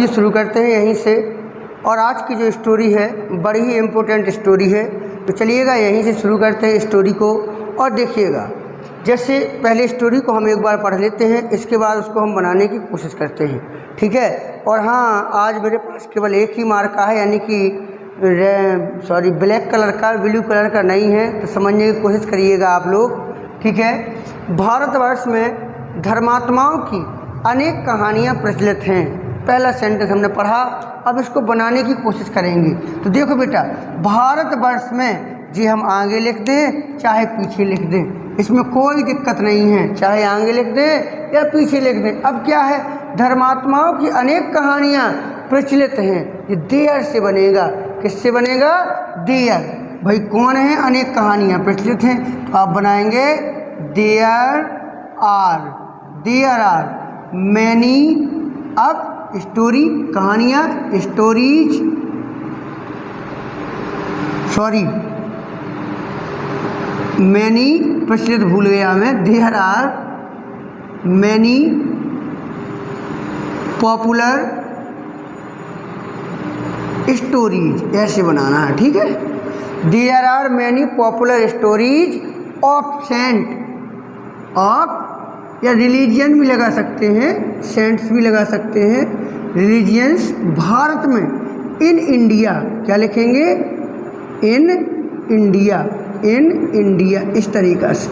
चीज़ शुरू करते हैं यहीं से। और आज की जो स्टोरी है बड़ी ही इम्पोर्टेंट स्टोरी है, तो चलिएगा यहीं से शुरू करते हैं स्टोरी को। और देखिएगा, जैसे पहले स्टोरी को हम एक बार पढ़ लेते हैं, इसके बाद उसको हम बनाने की कोशिश करते हैं, ठीक है। और हाँ, आज मेरे पास केवल एक ही मार्का है, यानी कि ब्लैक कलर का, ब्लू कलर का नहीं है, तो समझने की कोशिश करिएगा आप लोग, ठीक है। भारतवर्ष में धर्मात्माओं की अनेक कहानियाँ प्रचलित हैं। पहला सेंटेंस हमने पढ़ा, अब इसको बनाने की कोशिश करेंगे। तो देखो बेटा, भारतवर्ष में जी हम आगे लिख दें चाहे पीछे लिख दें, इसमें कोई दिक्कत नहीं है, चाहे आगे लिख दें या पीछे लिख दें। अब क्या है, धर्मात्माओं की अनेक कहानियाँ प्रचलित हैं, ये देयर से बनेगा। किससे बनेगा? देयर। भाई कौन है? अनेक कहानियाँ प्रचलित हैं, तो आप बनाएंगे देयर आर मैनी। अब स्टोरी, कहानियाँ, स्टोरीज, मैनी प्रचलित भूल गया मैं। There are many popular stories, ऐसे बनाना है, ठीक है। There are many popular stories of saint of, या रिलीजियन भी लगा सकते हैं, सेंट्स भी लगा सकते हैं, रिलीजियंस भारत में, इन इंडिया। क्या लिखेंगे? इन इंडिया, इस तरीक़ा से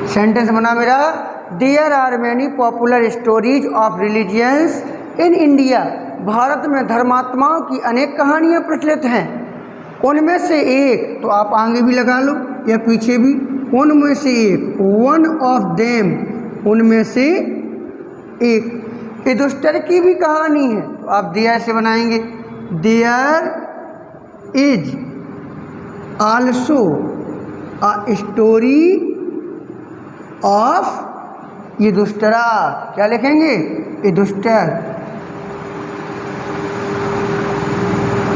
सेंटेंस बना मेरा। There are many popular stories of religions in India. Bharat में धर्मात्माओं की अनेक कहानियाँ प्रचलित हैं, उनमें से एक, तो आप आगे भी लगा लो या पीछे भी, उनमें से एक, वन ऑफ देम, उनमें से एक युधिष्ठिर की भी कहानी है, तो आप देयर से बनाएंगे। There is also a story of Yudhishthira. क्या लिखेंगे?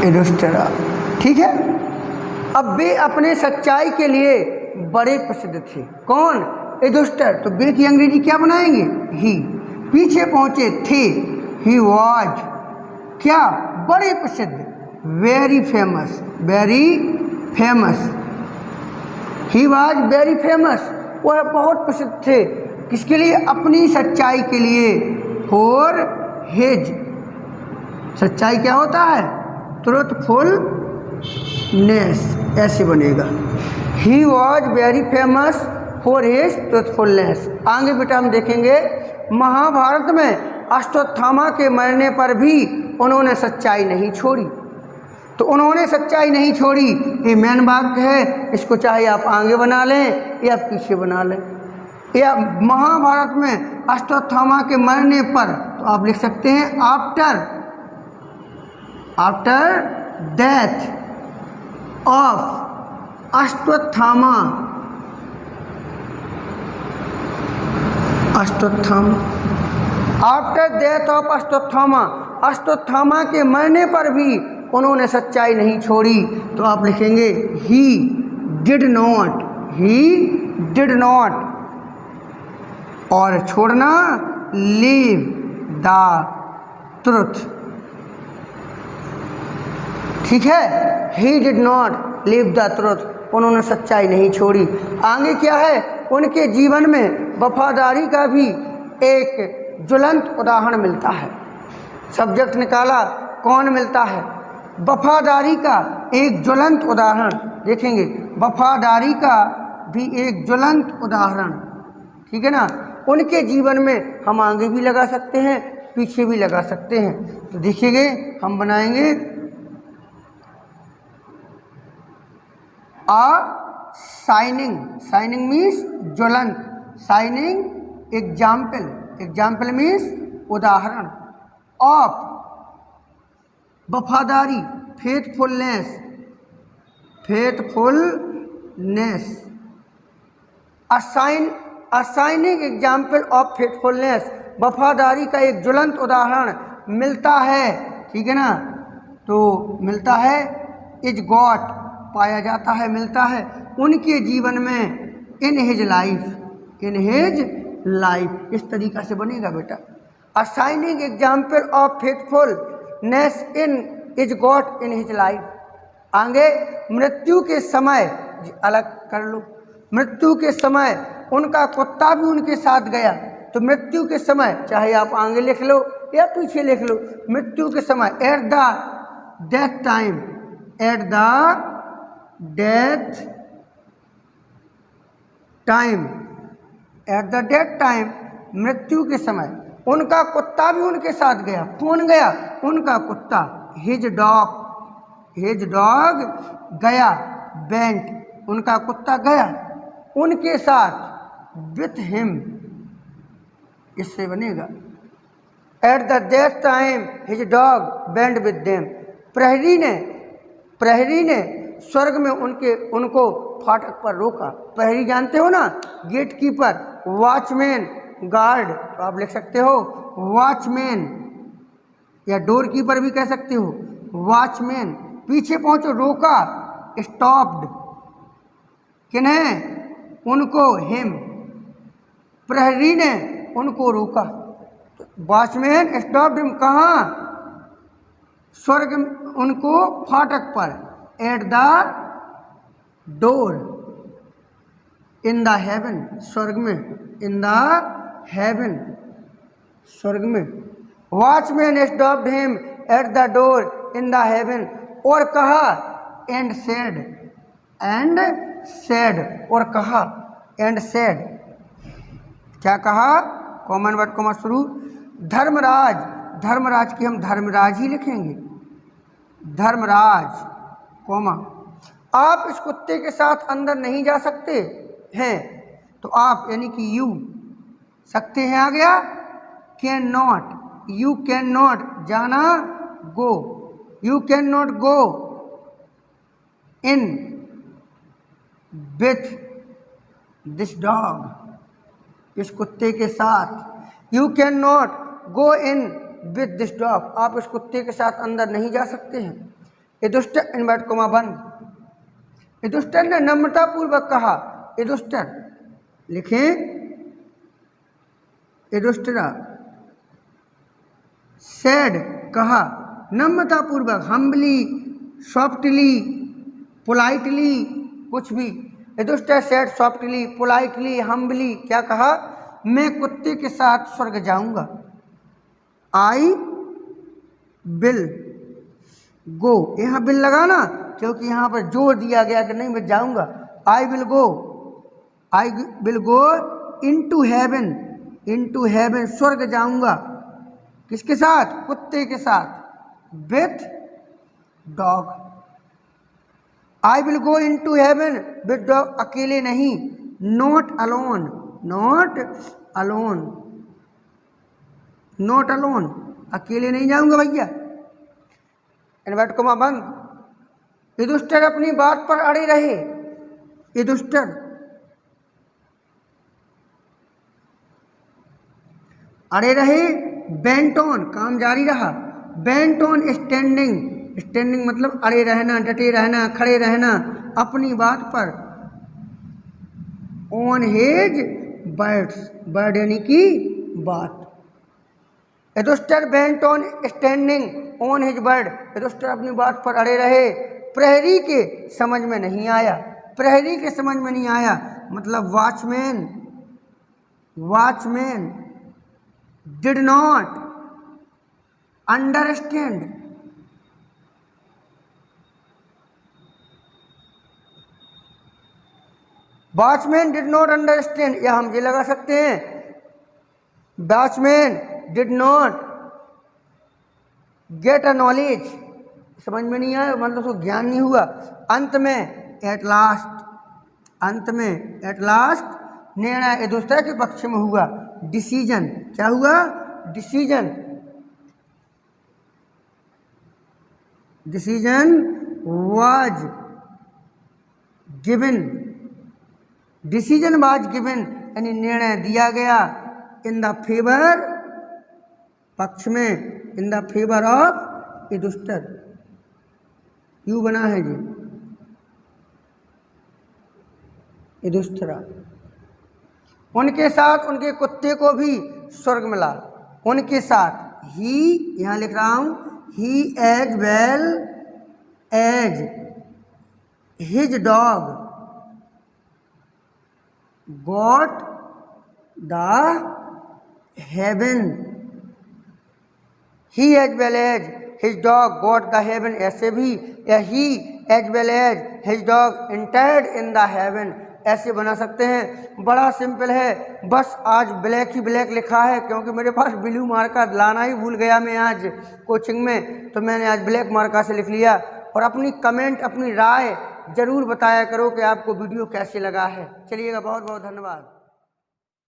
युधिष्ठिरा, ठीक है। अब वे अपने सच्चाई के लिए बड़े प्रसिद्ध थे। कौन? युधिष्ठिर। तो बे की अंग्रेजी क्या बनाएंगे? ही। पीछे पहुंचे थे, ही वॉज क्या? बड़े प्रसिद्ध, very famous, he was very famous, वह बहुत प्रसिद्ध थे। किसके लिए? अपनी सच्चाई के लिए। फॉर हिज, सच्चाई क्या होता है? ट्रुथफुलनेस, ऐसे बनेगा। He was very famous for his truthfulness. आगे बेटा हम देखेंगे, महाभारत में अश्वत्थामा के मरने पर भी उन्होंने सच्चाई नहीं छोड़ी। तो उन्होंने सच्चाई नहीं छोड़ी, ये मेन वाक्य है, इसको चाहे आप आगे बना लें या पीछे बना लें। या महाभारत में अश्वत्थामा के मरने पर, तो आप लिख सकते हैं after death of Ashwatthama, after death of Ashwatthama, Ashwatthama के मरने पर भी उन्होंने सच्चाई नहीं छोड़ी, तो आप लिखेंगे ही डिड नॉट, और छोड़ना लीव द ट्रुथ, ठीक है। He did not leave the truth, उन्होंने सच्चाई नहीं छोड़ी। आगे क्या है, उनके जीवन में वफादारी का भी एक ज्वलंत उदाहरण मिलता है। सब्जेक्ट निकाला, कौन मिलता है? वफादारी का एक ज्वलंत उदाहरण देखेंगे, वफादारी का भी एक ज्वलंत उदाहरण, ठीक है ना। उनके जीवन में हम आगे भी लगा सकते हैं, पीछे भी लगा सकते हैं। तो देखिएगा, हम बनाएंगे शाइनिंग मीन्स ज्वलंत, शाइनिंग एग्जाम्पल मीन्स उदाहरण, ऑफ वफादारी, faithfulness, assigning example of faithfulness, वफादारी का एक ज्वलंत उदाहरण मिलता है, ठीक है ना। तो मिलता है, इज गॉट पाया जाता है, मिलता है उनके जीवन में, इन हिज लाइफ, इस तरीक़ा से बनेगा बेटा। Assigning example of faithfulness in is got in his life. आगे मृत्यु के समय, अलग कर लो, मृत्यु के समय उनका कुत्ता भी उनके साथ गया। तो मृत्यु के समय, चाहे आप आगे लिख लो या पीछे लिख लो, मृत्यु के समय, at the death time, at the death time, at the death time, मृत्यु के समय उनका कुत्ता भी उनके साथ गया। कौन गया? उनका कुत्ता, हिज डॉग, हिज डॉग गया, वेंट, उनका कुत्ता गया उनके साथ, विथ हिम, इससे बनेगा at the death time his dog went with them. प्रहरी ने स्वर्ग में उनको फाटक पर रोका। प्रहरी जानते हो ना, गेट कीपर, वॉचमैन, गार्ड, तो आप लिख सकते हो वॉचमैन, या डोर कीपर भी कह सकते हो, वॉचमैन। पीछे पहुंचो, रोका, स्टॉप्ड, किन्हें? उनको, हिम, प्रहरी ने उनको रोका। वॉचमैन स्टॉप्ड हिम, कहाँ? स्वर्ग, उनको फाटक पर, at the door, in the haven, स्वर्ग में, इन द हेवन, स्वर्ग में। Watchman stopped him at the door in the haven, और कहा, एंड सेड, एंड सेड, और कहा, एंड सेड, क्या कहा? कॉमन वर्ड कॉमा शुरू, धर्मराज, धर्मराज की हम धर्मराज ही लिखेंगे, धर्मराज, कॉमा, आप इस कुत्ते के साथ अंदर नहीं जा सकते हैं। तो आप, यानी कि यू, सकते हैं आ गया, can not, you can not, जाना, go, you can not go in with this dog, इस कुत्ते के साथ, you can not go in with this dog, आप इस कुत्ते के साथ अंदर नहीं जा सकते हैं। युधिष्ठिर, इनवर्ट कोमा बंद, युधिष्ठिर ने नम्रतापूर्वक कहा, युधिष्ठिर लिखें, युधिष्ठिर सेड, कहा, नम्रतापूर्वक, हम्बली, सॉफ्टली, पोलाइटली, कुछ भी, Yudhishthir said softly, politely, humbly, क्या कहा? मैं कुत्ते के साथ स्वर्ग जाऊंगा। आई विल गो, यहाँ बिल लगाना, क्योंकि यहाँ पर जोर दिया गया कि नहीं मैं जाऊंगा। I will go, I will go into haven, into haven, स्वर्ग जाऊंगा, किसके साथ? कुत्ते के साथ, with dog. I will go into haven with dog, अकेले नहीं, not alone, not alone, not alone, अकेले नहीं जाऊंगा भैया। इनवर्ट कोमा बंद। युधिष्ठिर अपनी बात पर अड़े रहे, युधिष्ठिर अड़े रहे, बेंट ऑन, काम जारी रहा, बेंट ऑन स्टैंडिंग, स्टैंडिंग मतलब अड़े रहना, डटे रहना, खड़े रहना अपनी बात पर, ऑन हिज वर्ड्स, वर्ड यानी कि बात। Yudhishthir bent on standing on his word, Yudhishthir अपनी बात पर अड़े रहे। प्रहरी के समझ में नहीं आया, प्रहरी के समझ में नहीं आया मतलब watchman, watchman did not understand, watchman did not understand, या हम ये लगा सकते हैं, watchman did not get a knowledge, समझ में नहीं आया मतलब उसको ज्ञान नहीं हुआ। अंत में एट लास्ट, अंत में एट लास्ट निर्णय युधिष्ठिर के पक्ष में हुआ, डिसीजन, क्या हुआ? Decision, decision was given, decision was given यानी निर्णय दिया गया, इन द फेवर, पक्ष में, in the favour of Yudhishthir, यू बना है जी युधिष्ठिर। उनके साथ उनके कुत्ते को भी स्वर्ग मिला, उनके साथ ही, यहाँ लिख रहा हूँ he as well as his dog got the heaven. he as well as his dog got the heaven, ऐसे भी, या he as well as his dog entered in the heaven, ऐसे बना सकते हैं। बड़ा सिंपल है, बस आज ब्लैक ही ब्लैक लिखा है क्योंकि मेरे पास ब्लू मार्कर लाना ही भूल गया मैं आज कोचिंग में, तो मैंने आज ब्लैक मार्कर से लिख लिया। और अपनी कमेंट, अपनी राय ज़रूर बताया करो कि आपको वीडियो कैसे लगा है। चलिएगा, बहुत बहुत धन्यवाद।